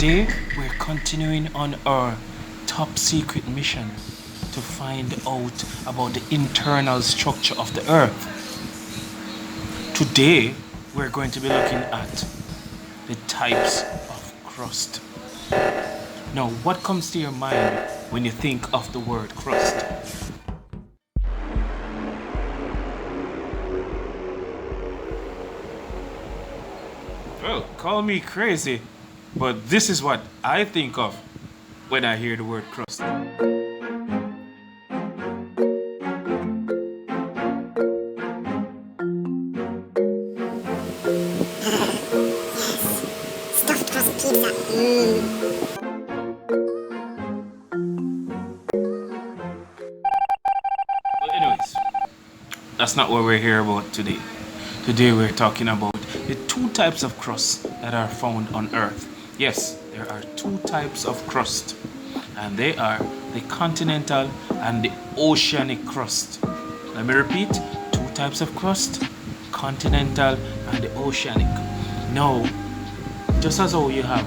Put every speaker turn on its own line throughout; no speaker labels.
Today, we're continuing on our top secret mission to find out about the internal structure of the Earth. Today, we're going to be looking at the types of crust. Now, what comes to your mind when you think of the word crust? Well, call me crazy, but this is what I think of when I hear the word crust.
Stuffed crust pizza.
But anyways, that's not what we're here about today. Today we're talking about the two types of crust that are found on Earth. Yes, there are two types of crust, and they are the continental and the oceanic crust. Let me repeat, two types of crust, continental and the oceanic. Now, just as how you have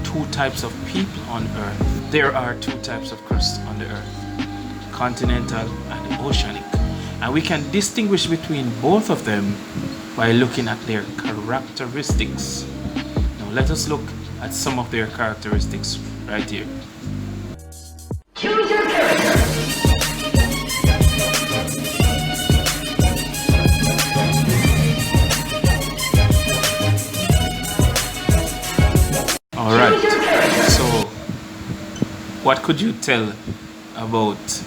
two types of people on Earth, there are two types of crust on the Earth, continental and the oceanic. And we can distinguish between both of them by looking at their characteristics. Now let us look at some of their characteristics right here.
Choose your character.
Alright, so what could you tell about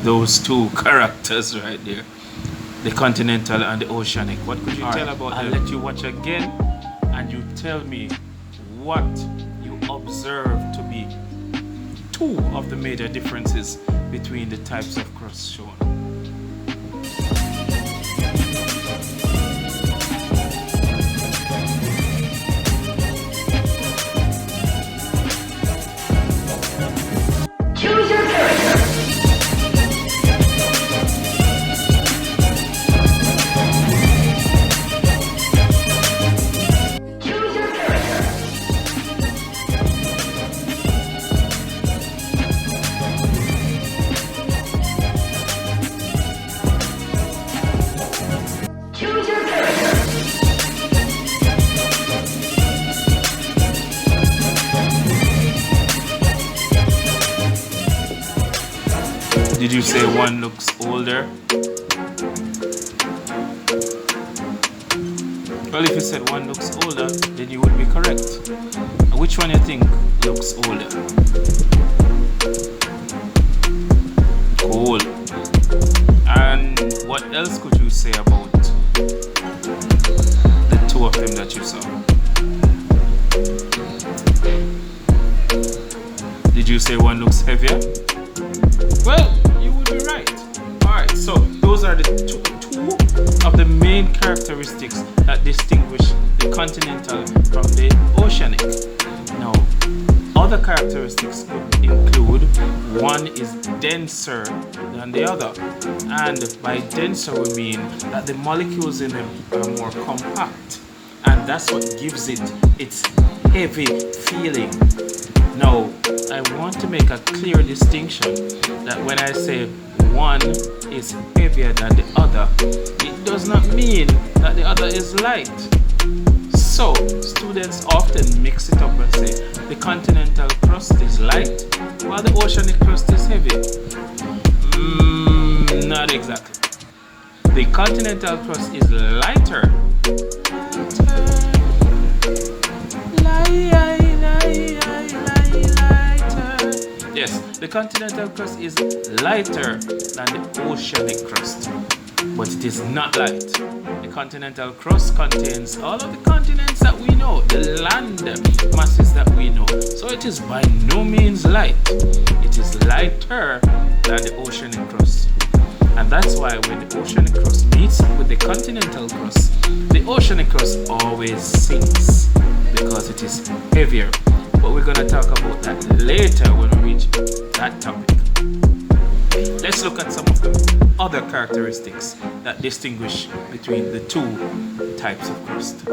those two characters right there? The continental and the oceanic. What could you tell about them? I'll let you watch again and you tell me what you observe to be two of the major differences between the types of crust shown.
Choose your character. Choose your character. Choose your character.
Did you say one looks older? Well, if you said one looks older, then you would be correct. Which one you think looks older? Cool. And what else could you say about the two of them that you saw? Did you say one looks heavier? Well, you would be right. Alright, so those are the two of the main characteristics that distinguish the continental from the oceanic. Now, other characteristics could include one is denser than the other. And by denser we mean that the molecules in them are more compact. And that's what gives it its heavy feeling. Now, I want to make a clear distinction that when I say one is heavier than the other, it does not mean that the other is light. So, students often mix it up and say the continental crust is light while the oceanic crust is heavy. Not exactly. The continental crust is lighter. Yes, the continental crust is lighter than the oceanic crust, but it is not light. The continental crust contains all of the continents that we know, the land masses that we know. So it is by no means light. It is lighter than the oceanic crust. And that's why when the oceanic crust meets with the continental crust, the oceanic crust always sinks because it is heavier. But we're going to talk about that later when we reach that topic. Let's look at some of the other characteristics that distinguish between the two types of crust.